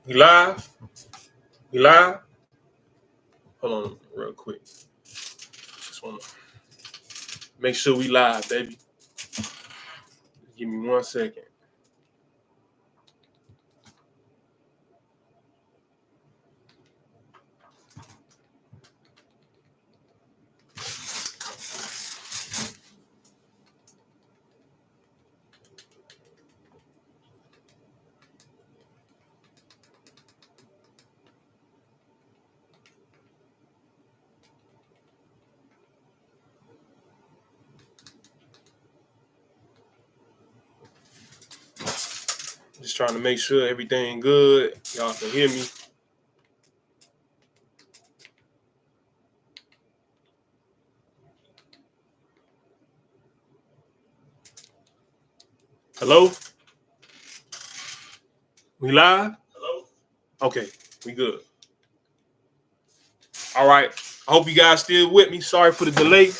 We live? We live? Hold on real quick. Just want to make sure we live, baby. Give me 1 second. Just trying to make sure everything good. Y'all can hear me. Hello? We live? Hello? Okay, we good. All right. I hope you guys still with me. Sorry for the delay.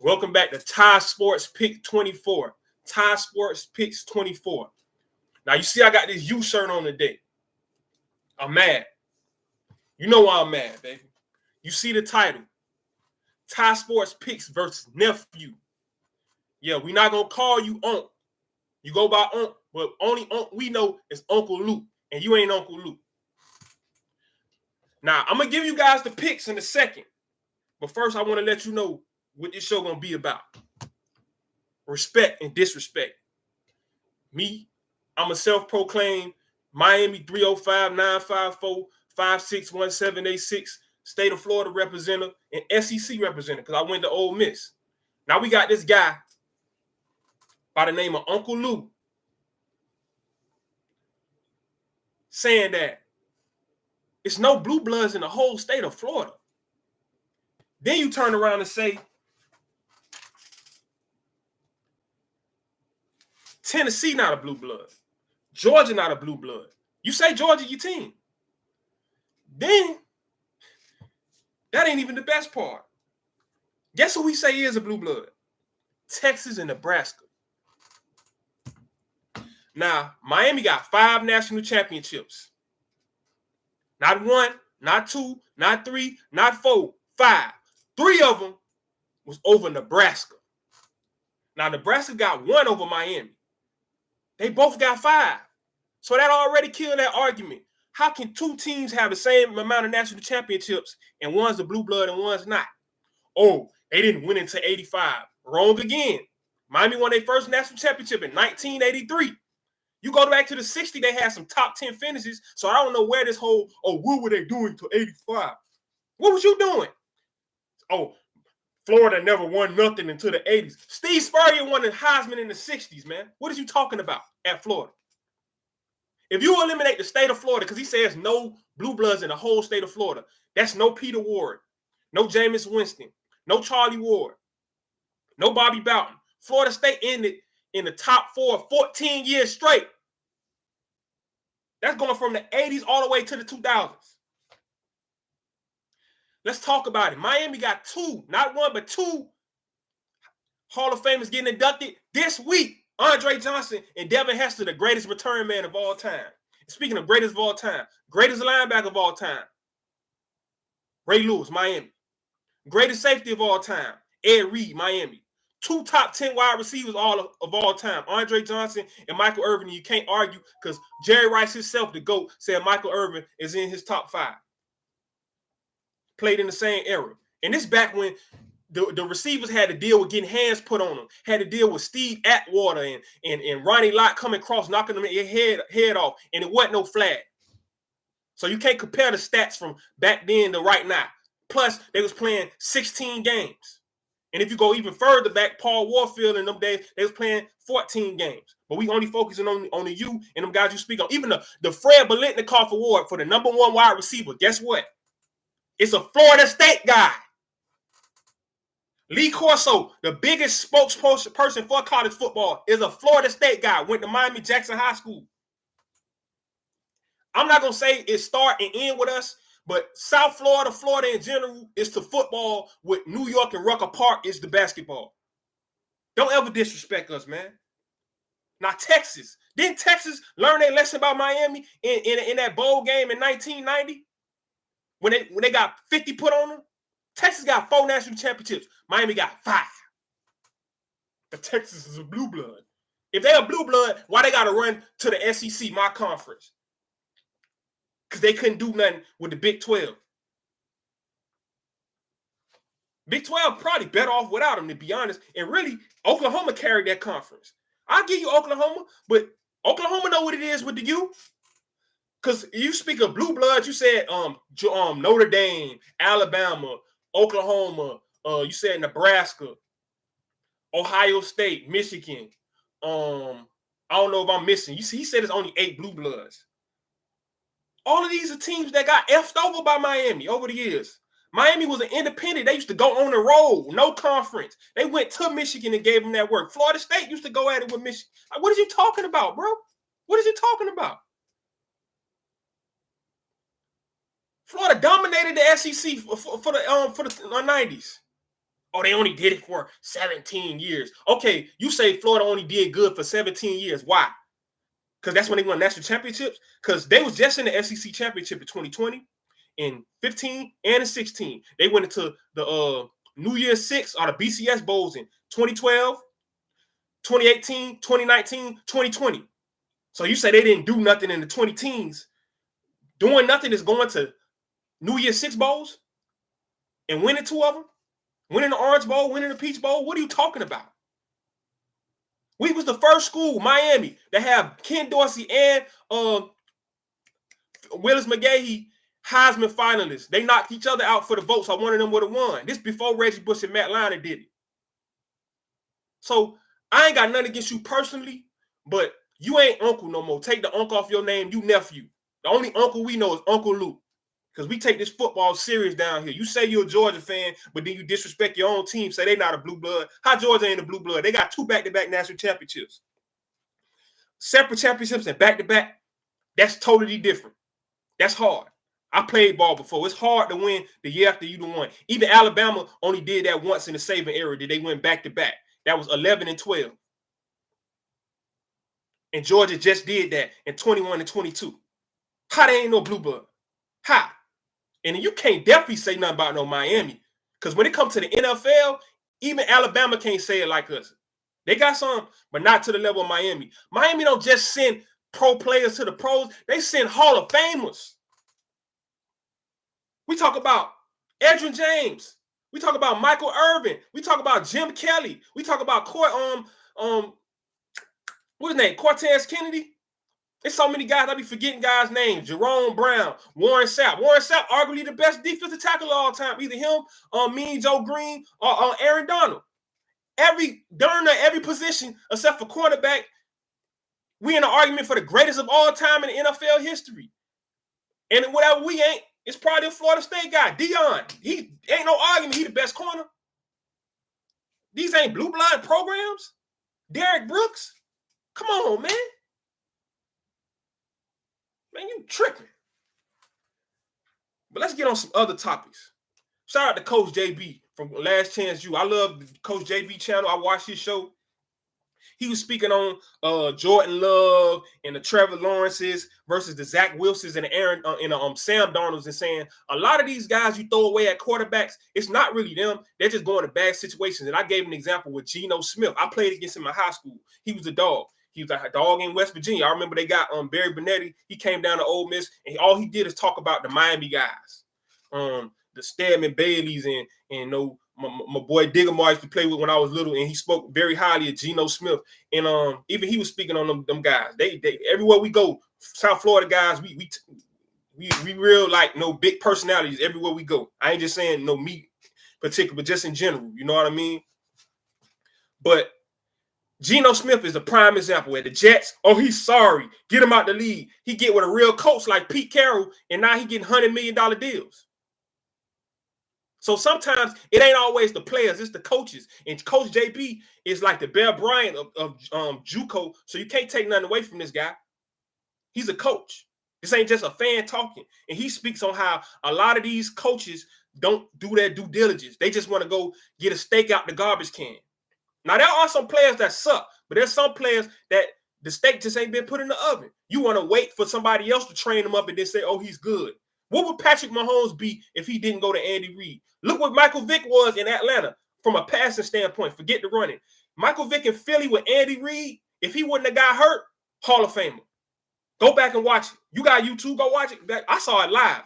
Welcome back to TySportspicks24. TySportspicks24. Now, you see I got this U shirt on today. I'm mad. You know why I'm mad, baby. You see the title. Ty Sports Picks versus Nephew. Yeah, we're not going to call you Unc. You go by Unc, but only Unc we know is Uncle Luke, and you ain't Uncle Luke. Now, I'm going to give you guys the picks in a second, but first I want to let you know what this show going to be about. Respect and disrespect. Me, I'm a self-proclaimed Miami 305-954-561786 State of Florida representative and SEC representative because I went to Ole Miss. Now we got this guy by the name of Uncle Lou saying that it's no blue bloods in the whole state of Florida. Then you turn around and say Tennessee not a blue blood. Georgia not a blue blood. You say Georgia your team. Then that ain't even the best part. Guess who we say is a blue blood? Texas and Nebraska. Now, Miami got 5 national championships. Not 1, not 2, not 3, not 4, 5. 3 of them was over Nebraska. Now, Nebraska got 1 over Miami. They both got 5. So that already killed that argument. How can 2 teams have the same amount of national championships and one's a blue blood and one's not? Oh, they didn't win until 85. Wrong again. Miami won their first national championship in 1983. You go back to the 60s, they had some top 10 finishes. So I don't know where this whole, what were they doing to 85? What was you doing? Oh, Florida never won nothing until the 80s. Steve Spurrier won the Heisman in the 60s, man. What are you talking about at Florida? If you eliminate the state of Florida, because he says no blue bloods in the whole state of Florida, that's no Peter Ward, no Jameis Winston, no Charlie Ward, no Bobby Bowden. Florida State ended in the top 4 14 years straight. That's going from the 80s all the way to the 2000s. Let's talk about it. Miami got 2, not 1, but 2 Hall of Famers getting inducted this week. Andre Johnson and Devin Hester, the greatest return man of all time. Speaking of greatest of all time, greatest linebacker of all time, Ray Lewis, Miami. Greatest safety of all time, Ed Reed, Miami. 2 top 10 wide receivers of all time, Andre Johnson and Michael Irvin. And you can't argue because Jerry Rice himself, the GOAT, said Michael Irvin is in his top 5. Played in the same era. And this back when the receivers had to deal with getting hands put on them, had to deal with Steve Atwater and Ronnie Lott coming across, knocking them in head off, and it wasn't no flag. So you can't compare the stats from back then to right now. Plus, they was playing 16 games. And if you go even further back, Paul Warfield in them days, they was playing 14 games. But we only focusing on the you and them guys you speak on. Even the Fred Biletnikoff Award for the number 1 wide receiver, guess what? It's a Florida State guy. Lee Corso, the biggest spokesperson for college football, is a Florida State guy. Went to Miami Jackson High School. I'm not going to say it start and end with us, but South Florida, Florida in general, is to football what New York and Rucker Park is to basketball. Don't ever disrespect us, man. Now Texas. Didn't Texas learn their lesson about Miami in that bowl game in 1990? When they got 50 put on them? Texas got 4 national championships. Miami got 5. But Texas is a blue blood. If they're a blue blood, why they got to run to the SEC, my conference? Because they couldn't do nothing with the Big 12. Big 12 probably better off without them, to be honest. And really, Oklahoma carried that conference. I'll give you Oklahoma, but Oklahoma know what it is with the U. Because you speak of blue bloods, you said Notre Dame, Alabama, Oklahoma, you said Nebraska, Ohio State, Michigan. I don't know if I'm missing. You see, he said it's only 8 blue bloods. All of these are teams that got effed over by Miami over the years. Miami was an independent. They used to go on the road, no conference. They went to Michigan and gave them that work. Florida State used to go at it with Michigan. What are you talking about, bro? What are you talking about? Florida dominated the SEC for the 90s. Oh, they only did it for 17 years. Okay, you say Florida only did good for 17 years. Why? Because that's when they won national championships? Because they was just in the SEC championship in 2020, in 15, and in 16. They went into the New Year's 6 or the BCS Bowls in 2012, 2018, 2019, 2020. So you say they didn't do nothing in the 20 teens. Doing nothing is going to New Year's 6 Bowls and winning 2 of them? Winning the Orange Bowl, winning the Peach Bowl? What are you talking about? We was the first school, Miami, to have Ken Dorsey and Willis McGahee Heisman finalists. They knocked each other out for the vote, so one of them would have won. This before Reggie Bush and Matt Leinart did it. So I ain't got nothing against you personally, but you ain't uncle no more. Take the uncle off your name. You nephew. The only uncle we know is Uncle Luke. Because we take this football serious down here. You say you're a Georgia fan, but then you disrespect your own team, say they not a blue blood. How Georgia ain't a blue blood? They got 2 back-to-back national championships. Separate championships and back-to-back, that's totally different. That's hard. I played ball before. It's hard to win the year after you done won. Even Alabama only did that once in the Saban era. That they went back-to-back. That was 11 and 12. And Georgia just did that in 21 and 22. How they ain't no blue blood? How? And you can't definitely say nothing about no Miami. Because when it comes to the NFL, even Alabama can't say it like us. They got some, but not to the level of Miami. Miami don't just send pro players to the pros. They send Hall of Famers. We talk about Edgerrin James. We talk about Michael Irvin. We talk about Jim Kelly. We talk about what's his name? Cortez Kennedy. There's so many guys, I be forgetting guys' names. Jerome Brown, Warren Sapp. Warren Sapp, arguably the best defensive tackle of all time. Either him, Mean Joe Green, or Aaron Donald. Every position, except for quarterback, we in an argument for the greatest of all time in the NFL history. And whatever we ain't, it's probably a Florida State guy, Dion. He ain't no argument. He the best corner. These ain't blue blood programs. Derek Brooks. Come on, man. Man, you tripping. But let's get on some other topics. Shout out to Coach JB from Last Chance U. I love the Coach JB channel. I watched his show. He was speaking on Jordan Love and the Trevor Lawrences versus the Zach Wilsons and the Sam Darnolds, and saying a lot of these guys you throw away at quarterbacks, it's not really them. They're just going to bad situations. And I gave an example with Geno Smith. I played against him in high school. He was a dog. He was a dog in West Virginia. I remember they got Barry Bonnetti. He came down to Ole Miss, and all he did is talk about the Miami guys, the Stedman Baileys, and my boy Diggamar used to play with when I was little, and he spoke very highly of Geno Smith. And even he was speaking on them guys. They everywhere we go, South Florida guys, we real like no big personalities everywhere we go. I ain't just saying no me particular, but just in general. You know what I mean? But Geno Smith is a prime example. At the Jets, oh, he's sorry. Get him out the league. He get with a real coach like Pete Carroll, and now he getting $100 million deals. So sometimes it ain't always the players, it's the coaches. And Coach JB is like the Bear Bryant of JUCO, so you can't take nothing away from this guy. He's a coach. This ain't just a fan talking. And he speaks on how a lot of these coaches don't do their due diligence. They just want to go get a steak out the garbage can. Now, there are some players that suck, but there's some players that The steak just ain't been put in the oven. You want to wait for somebody else to train him up and then say, oh, he's good. What would Patrick Mahomes be if he didn't go to Andy Reid? Look what Michael Vick was in Atlanta from a passing standpoint. Forget the running. Michael Vick in Philly with Andy Reid, if he wouldn't have got hurt, Hall of Famer. Go back and watch it. You got YouTube, go watch it. I saw it live.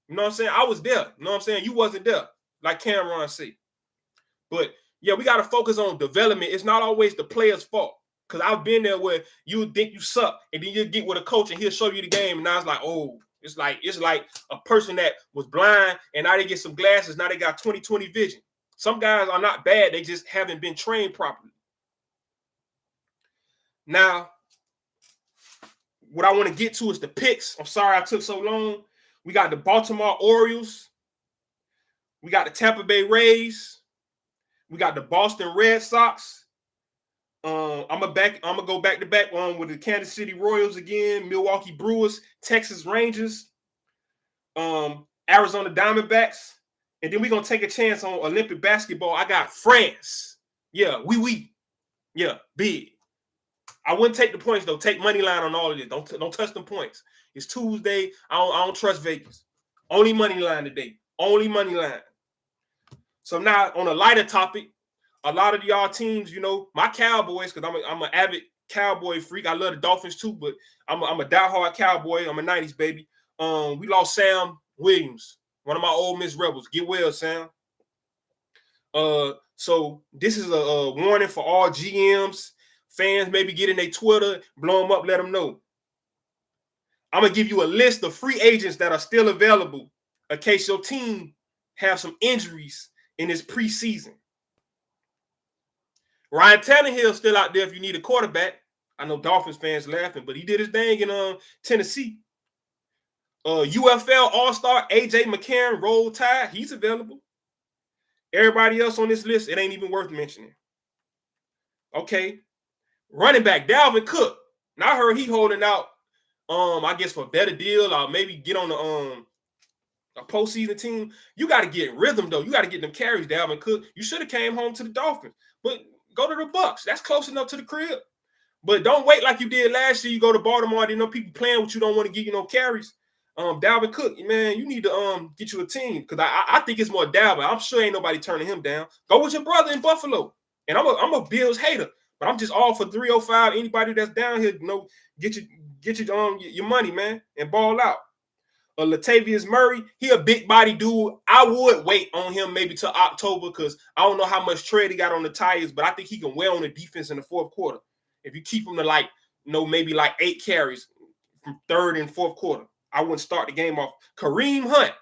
You know what I'm saying? I was there. You know what I'm saying? You wasn't there, like Cameron said. But, yeah, we got to focus on development. It's not always the player's fault. Because I've been there where you would think you suck, and then you get with a coach, and he'll show you the game, and now it's like, oh, it's like a person that was blind, and now they get some glasses. Now they got 20/20 vision. Some guys are not bad. They just haven't been trained properly. Now, what I want to get to is the picks. I'm sorry I took so long. We got the Baltimore Orioles. We got the Tampa Bay Rays. We got the Boston Red Sox. I'm gonna go back to back with the Kansas City Royals again, Milwaukee Brewers, Texas Rangers, Arizona Diamondbacks, and then we're gonna take a chance on Olympic basketball. I got France. Yeah, yeah, big. I wouldn't take the points though. Take money line on all of this. Don't touch them points. It's Tuesday. I don't trust Vegas. Only money line today. Only money line. So now on a lighter topic. A lot of y'all teams, you know, my Cowboys, because I'm an avid Cowboy freak. I love the Dolphins too, but I'm a diehard Cowboy. I'm a 90s baby. We lost Sam Williams, one of my Ole Miss Rebels. Get well, Sam. So this is a warning for all GMs, fans. Maybe get in their Twitter, blow them up, let them know. I'm gonna give you a list of free agents that are still available in case your team have some injuries in this preseason. Ryan Tannehill's still out there if you need a quarterback. I know Dolphins fans laughing, but he did his thing in Tennessee. UFL All-Star A.J. McCarron, Roll Tide, he's available. Everybody else on this list, it ain't even worth mentioning. Okay. Running back, Dalvin Cook. Now I heard he holding out, I guess for a better deal or maybe get on a postseason team. You got to get rhythm, though. You got to get them carries, Dalvin Cook. You should have came home to the Dolphins. But go to the Bucks. That's close enough to the crib. But don't wait like you did last year. You go to Baltimore. They know people playing with you, don't want to give you no carries. Dalvin Cook, man, you need to get you a team because I think it's more Dalvin. I'm sure ain't nobody turning him down. Go with your brother in Buffalo. And I'm a Bills hater, but I'm just all for 305. Anybody that's down here, you know, get your money, man, and ball out. Latavius Murray, he a big body dude. I would wait on him maybe till October because I don't know how much tread he got on the tires, but I think he can wear on the defense in the fourth quarter. If you keep him to maybe 8 carries from third and fourth quarter, I wouldn't start the game off. Kareem Hunt,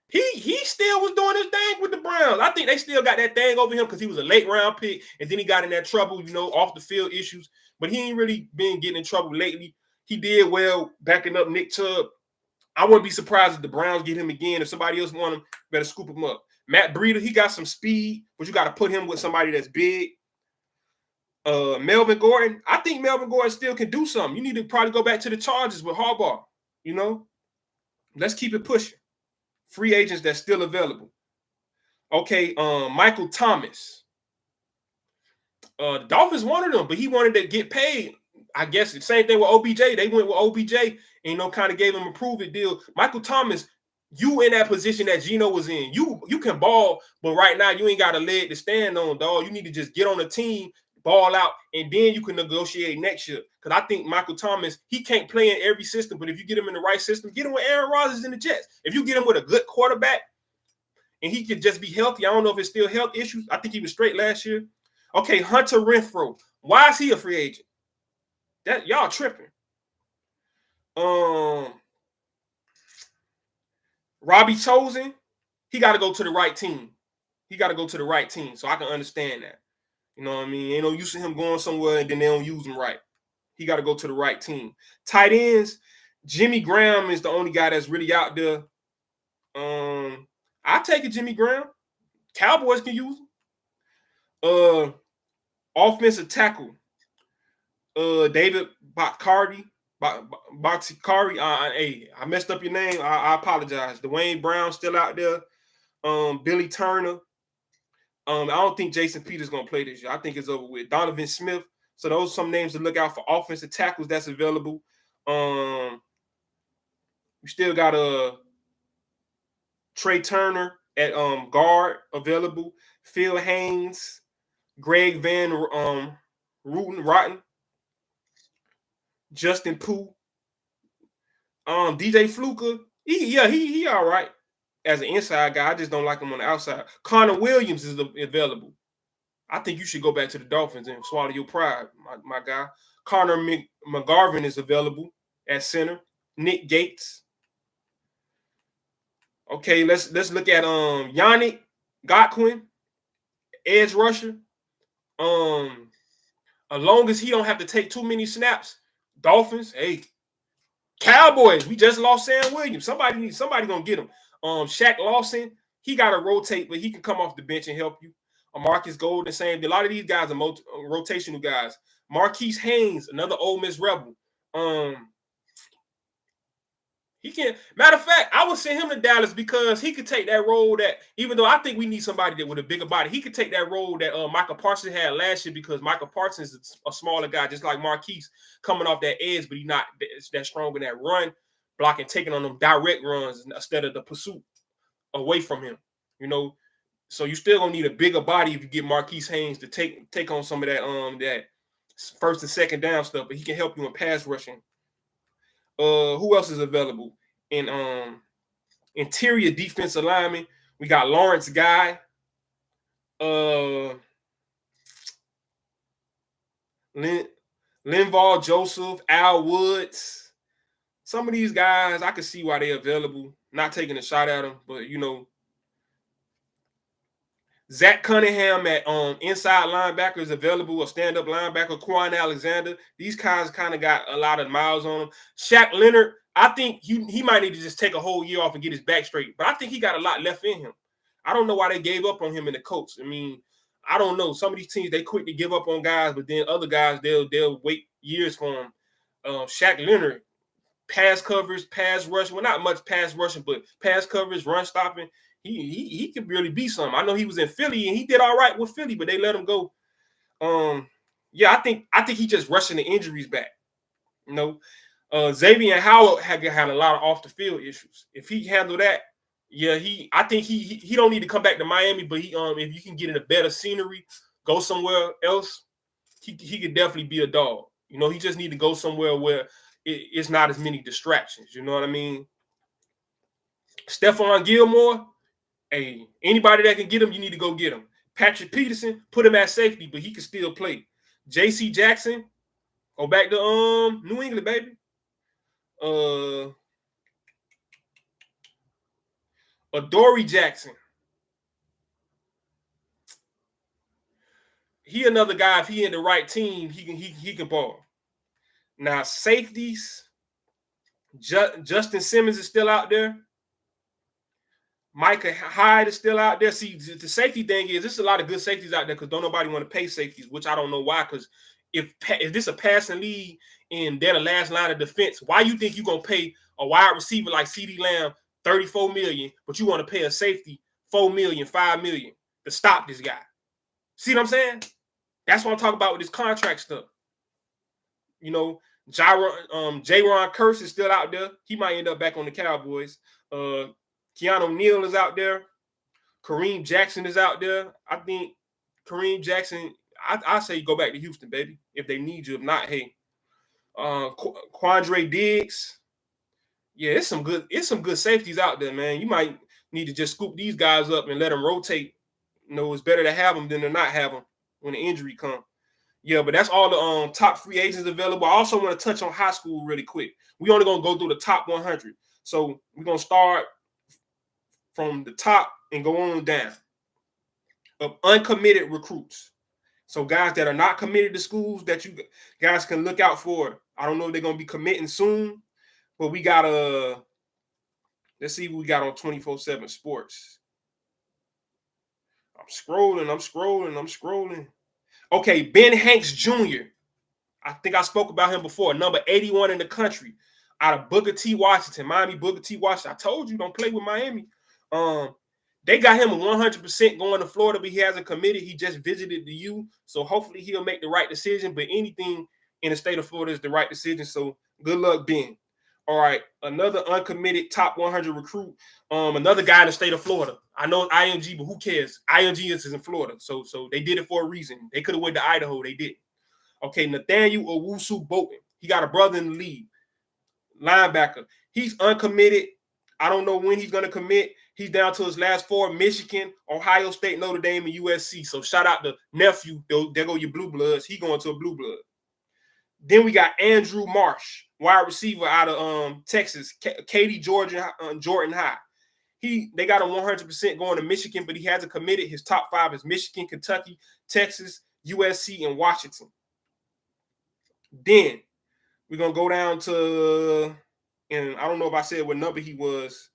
he still was doing his thing with the Browns. I think they still got that thing over him because he was a late round pick, and then he got in that trouble, you know, off the field issues. But he ain't really been getting in trouble lately. He did well backing up Nick Chubb. I wouldn't be surprised if the Browns get him again. If somebody else want him, better scoop him up. Matt Breida, he got some speed, but you got to put him with somebody that's big. Melvin Gordon, I think Melvin Gordon still can do something. You need to probably go back to the Chargers with Harbaugh, you know? Let's keep it pushing. Free agents that's still available. Okay, Michael Thomas. The Dolphins wanted him, but he wanted to get paid. I guess the same thing with OBJ. They went with OBJ and, you know, kind of gave him a prove-it deal. Michael Thomas, you in that position that Geno was in. You can ball, but right now you ain't got a leg to stand on, dog. You need to just get on the team, ball out, and then you can negotiate next year. Because I think Michael Thomas, he can't play in every system, but if you get him in the right system, get him with Aaron Rodgers in the Jets. If you get him with a good quarterback and he could just be healthy, I don't know if it's still health issues. I think he was straight last year. Okay, Hunter Renfrow. Why is he a free agent? That y'all tripping. Robbie Chosen, he got to go to the right team. He got to go to the right team, so I can understand that. You know what I mean? Ain't no use in him going somewhere and then they don't use him right. He got to go to the right team. Tight ends, Jimmy Graham is the only guy that's really out there. I take it, Jimmy Graham. Cowboys can use him. Offensive tackle. David Bakhtiari. Hey, I messed up your name. I apologize. Dwayne Brown still out there. Billy Turner. I don't think Jason Peters gonna play this year. I think it's over with. Donovan Smith. So those are some names to look out for. Offensive tackles that's available. We still got Trey Turner at guard available. Phil Haynes, Greg Van Rotten, Justin Pooh, DJ Fluker. He all right as an inside guy. I just don't like him on the outside. Connor Williams is available. I think you should go back to the Dolphins and swallow your pride, my guy. Connor McGarvin is available at center. Nick Gates. Okay, let's look at Yannick Godwin, edge rusher. As long as he don't have to take too many snaps, Dolphins, hey, Cowboys, we just lost Sam Williams. Somebody gonna get him. Shaq Lawson, he got to rotate, but he can come off the bench and help you. Marcus Golden, same. A lot of these guys are rotational guys. Marquise Haynes, another Ole Miss Rebel. He can. Matter of fact, I would send him to Dallas because he could take that role that, even though I think we need somebody that with a bigger body, he could take that role that Michael Parsons had last year, because Michael Parsons is a smaller guy, just like Marquise, coming off that edge, but he's not that strong in that run, blocking, taking on them direct runs instead of the pursuit away from him. So you still gonna need a bigger body if you get Marquise Haynes to take on some of that first and second down stuff, but he can help you in pass rushing. Who else is available? In interior defensive lineman, we got Lawrence Guy, Linval Joseph, Al Woods. Some of these guys, I can see why they're available. Not taking a shot at them, but Zach Cunningham at inside linebacker is available, a stand-up linebacker. Quan Alexander. These guys kind of got a lot of miles on them. Shaq Leonard, I think he might need to just take a whole year off and get his back straight. But I think he got a lot left in him. I don't know why they gave up on him in the Colts. I mean, I don't know. Some of these teams, they quick to give up on guys, but then other guys, they'll wait years for him. Shaq Leonard, pass coverage, pass rush. Well, not much pass rushing, but pass coverage, run stopping. He could really be something. I know he was in Philly and he did all right with Philly, but they let him go. I think he just rushing the injuries back. Xavier Howard had a lot of off the field issues. If he handled that, I think he don't need to come back to Miami, but if you can get in a better scenery, go somewhere else, he could definitely be a dog. He just need to go somewhere where it's not as many distractions. You know what I mean? Stephon Gilmore. Hey, anybody that can get him, you need to go get him. Patrick Peterson, put him at safety, but he can still play. J.C. Jackson, go back to New England, baby. Adoree Jackson. He another guy. If he in the right team, he can ball. Now safeties, Justin Simmons is still out there. Micah Hyde is still out there. See, the safety thing is, there's a lot of good safeties out there because don't nobody want to pay safeties, which I don't know why. Because if this a passing league and they're the last line of defense, why you think you're going to pay a wide receiver like CeeDee Lamb $34 million, but you want to pay a safety $4 million, $5 million to stop this guy? See what I'm saying? That's what I'm talking about with this contract stuff. Jaron Kearse is still out there. He might end up back on the Cowboys. Keanu Neal is out there. Kareem Jackson is out there. I think Kareem Jackson, I say go back to Houston, baby, if they need you. If not, hey. Quandre Diggs. Yeah, it's some good safeties out there, man. You might need to just scoop these guys up and let them rotate. It's better to have them than to not have them when the injury comes. Yeah, but that's all the top free agents available. I also want to touch on high school really quick. We only going to go through the top 100. So we're going to start from the top and go on down of uncommitted recruits. So guys that are not committed to schools that you guys can look out for. I don't know if they're going to be committing soon, but we got let's see what we got on 24/7 Sports. I'm scrolling. Okay, Ben Hanks Jr. I think I spoke about him before. Number 81 in the country, out of Booker T. Washington, Miami Booker T. Washington. I told you, don't play with Miami. They got him 100% going to Florida, but he hasn't committed. He just visited the U, so hopefully he'll make the right decision. But anything in the state of Florida is the right decision. So good luck, Ben. All right, another uncommitted top 100 recruit. Another guy in the state of Florida. I know it's IMG, but who cares? IMG is in Florida, so they did it for a reason. They could have went to Idaho, they didn't. Okay, Nathaniel Owusu-Boateng. He got a brother in the league, linebacker. He's uncommitted. I don't know when he's going to commit. He's down to his last four: Michigan, Ohio State, Notre Dame, and USC. So shout out to nephew. There go your blue bloods. He going to a blue blood. Then we got Andrew Marsh, wide receiver out of Texas, Katy Jordan High. They got him 100% going to Michigan, but he hasn't committed. His top five is Michigan, Kentucky, Texas, USC, and Washington. Then we're going to go down to, and I don't know if I said what number he was,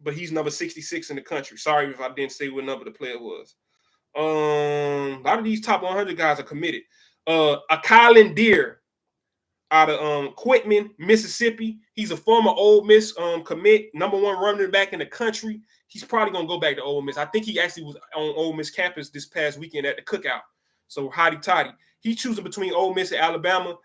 but he's number 66 in the country. Sorry if I didn't say what number the player was. A lot of these top 100 guys are committed. Kylan Deere out of Quitman, Mississippi. He's a former Ole Miss commit, number one running back in the country. He's probably going to go back to Ole Miss. I think he actually was on Ole Miss campus this past weekend at the cookout. So hotty toddy. He's choosing between Ole Miss and Alabama.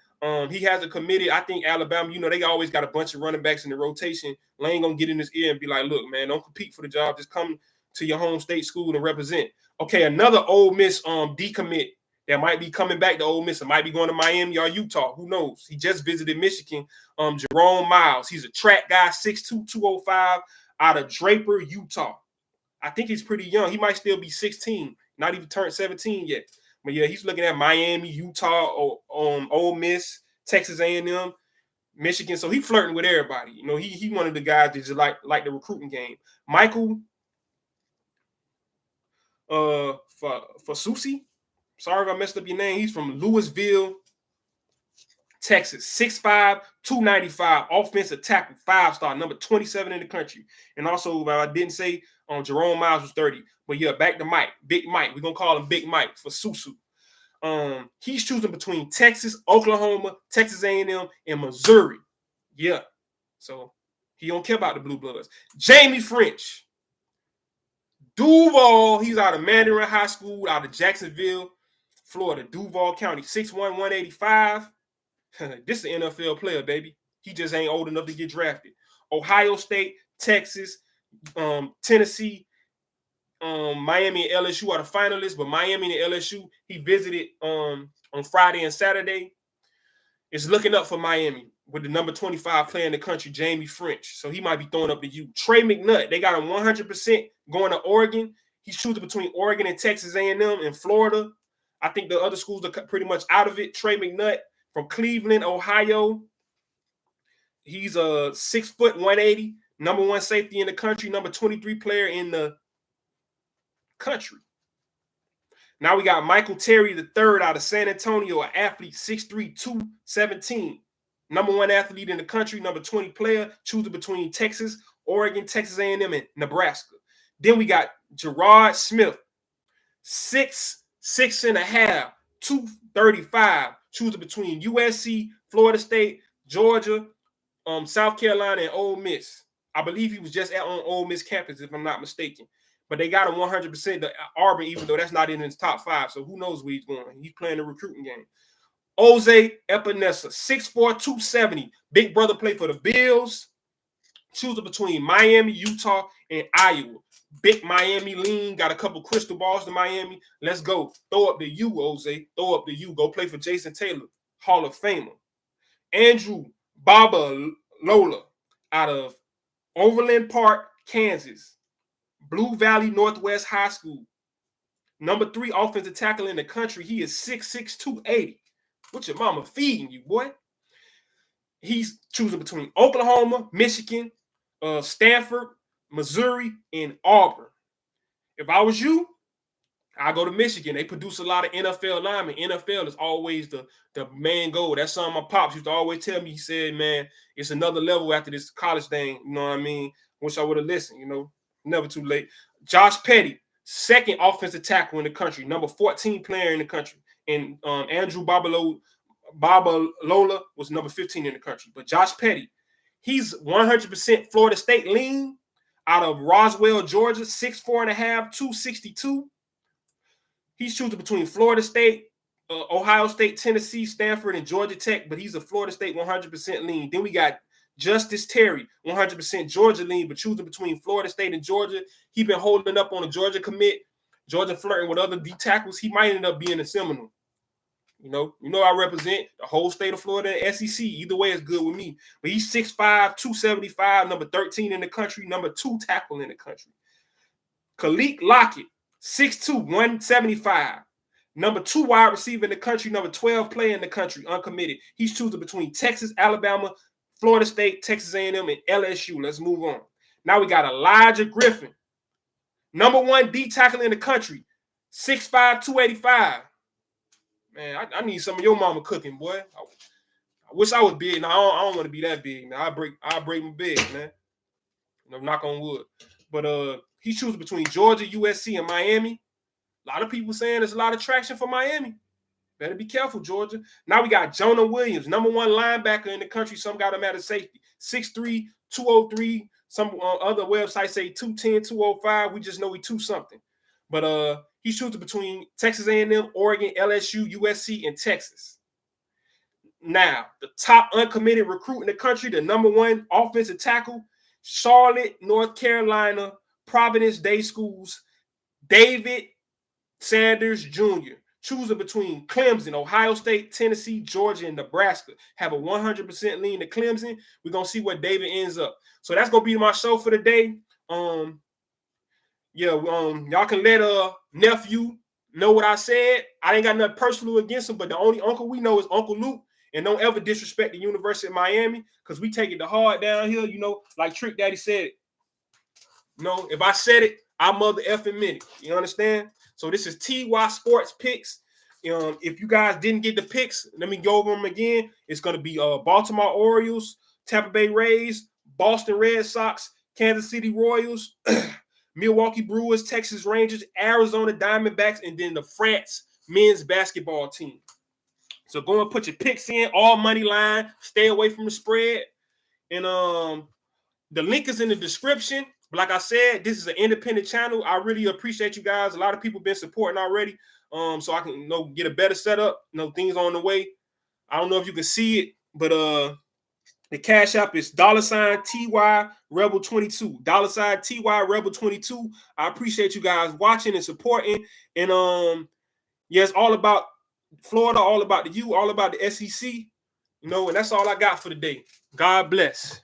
He hasn't committed. I think Alabama, they always got a bunch of running backs in the rotation. Lane going to get in his ear and be like, look, man, don't compete for the job. Just come to your home state school and represent. Okay, another Ole Miss decommit that might be coming back to Ole Miss. It might be going to Miami or Utah. Who knows? He just visited Michigan. Jerome Miles. He's a track guy, 6'2", 205, out of Draper, Utah. I think he's pretty young. He might still be 16, not even turned 17 yet. But yeah, he's looking at Miami, Utah, Ole Miss, Texas A&M, Michigan. So he's flirting with everybody. He one of the guys that just like the recruiting game. Michael Fasusi. Sorry if I messed up your name. He's from Louisville, Texas. 6'5", 295, offensive tackle, 5-star, number 27 in the country. And also, I didn't say Jerome Miles was 30. But yeah, back to Mike. Big Mike. We're going to call him Big Mike for Susu. He's choosing between Texas, Oklahoma, Texas A&M, and Missouri. Yeah. So he don't care about the Blue Bloods. Jamie French. Duval. He's out of Mandarin High School, out of Jacksonville, Florida, Duval County, 6'1", 185. This is an NFL player, baby. He just ain't old enough to get drafted. Ohio State, Texas, Tennessee, Miami and LSU are the finalists, but Miami and LSU, he visited on Friday and Saturday. It's looking up for Miami with the number 25 player in the country, Jamie French. So he might be throwing up to you. Trey McNutt, they got him 100% going to Oregon. He's choosing between Oregon and Texas A&M and Florida. I think the other schools are pretty much out of it. Trey McNutt from Cleveland, Ohio. He's a 6 foot 180, number one safety in the country, number 23 player in the country. Now we got Michael Terry III out of San Antonio, an athlete, 6'3", 217. Number one athlete in the country, number 20 player, choosing between Texas, Oregon, Texas A&M, and Nebraska. Then we got Gerard Smith, 6'6.5", 235, choosing between USC, Florida State, Georgia, South Carolina, and Ole Miss. I believe he was just on Ole Miss campus, if I'm not mistaken. But they got him 100% to Auburn, even though that's not in his top five. So who knows where he's going. He's playing the recruiting game. Jose Epinesa, 6'4", 270. Big brother played for the Bills. Choosing between Miami, Utah, and Iowa. Big Miami lean. Got a couple crystal balls to Miami. Let's go. Throw up the U, Jose. Throw up the U. Go play for Jason Taylor, Hall of Famer. Andrew Babalola out of Overland Park, Kansas. Blue Valley Northwest High School. Number 3 offensive tackle in the country. He is 6'6", 280. What your mama feeding you, boy? He's choosing between Oklahoma, Michigan, Stanford, Missouri, and Auburn. If I was you, I go to Michigan. They produce a lot of NFL linemen. NFL is always the main goal. That's something my pops used to always tell me. He said, man, it's another level after this college thing. You know what I mean? Wish I would have listened, Never too late. Josh Petty, second offensive tackle in the country, number 14 player in the country. And Andrew Babalola was number 15 in the country. But Josh Petty, he's 100% Florida State lean. Out of Roswell, Georgia, 6'4.5", 262. He's choosing between Florida State, Ohio State, Tennessee, Stanford, and Georgia Tech, but he's a Florida State 100% lean. Then we got Justice Terry, 100% Georgia lean, but choosing between Florida State and Georgia. He been holding up on a Georgia commit. Georgia flirting with other D tackles. He might end up being a Seminole. You know, I represent the whole state of Florida and SEC. Either way, it's good with me. But he's 6'5", 275, number 13 in the country, number 2 tackle in the country. Khalik Lockett, 6'2", 175. Number 2 wide receiver in the country, number 12 player in the country, uncommitted. He's choosing between Texas, Alabama, Florida State, Texas A&M, and LSU. Let's move on. Now we got Elijah Griffin, number 1 D tackle in the country, 6'5", 285. Man, I need some of your mama cooking, boy. I wish I was big. Now I don't want to be that big. Now I break my big, man. Knock on wood. But he chooses between Georgia, USC, and Miami. A lot of people saying there's a lot of traction for Miami. Better be careful, Georgia. Now we got Jonah Williams, number 1 linebacker in the country. Some got him at a safety. 6'3", 203. Some other websites say 210, 205. We just know he 2 something. But he's choosing between Texas A&M, Oregon, LSU, USC, and Texas. Now, the top uncommitted recruit in the country, the number 1 offensive tackle, Charlotte, North Carolina, Providence Day Schools, David Sanders Jr. Choosing between Clemson, Ohio State, Tennessee, Georgia, and Nebraska. Have a 100% lean to Clemson. We're going to see where David ends up. So that's going to be my show for the day. Y'all can let nephew know what I said. I ain't got nothing personal against him, but the only uncle we know is Uncle Luke. And don't ever disrespect the University of Miami, because we take it to hard down here, like Trick Daddy said it. If I said it, I mother effing meant it. You understand? So this is TY Sports Picks. If you guys didn't get the picks, let me go over them again. It's going to be Baltimore Orioles, Tampa Bay Rays, Boston Red Sox, Kansas City Royals, Milwaukee Brewers, Texas Rangers, Arizona Diamondbacks, and then the France men's basketball team. So go and put your picks in, all money line, stay away from the spread. And the link is in the description. But like I said, this is an independent channel. I really appreciate you guys. A lot of people been supporting already. So I can get a better setup, things on the way. I don't know if you can see it, but the Cash App is $TY Rebel 22. $TY Rebel 22. I appreciate you guys watching and supporting. And it's all about Florida, all about the U, all about the SEC, and that's all I got for today. God bless.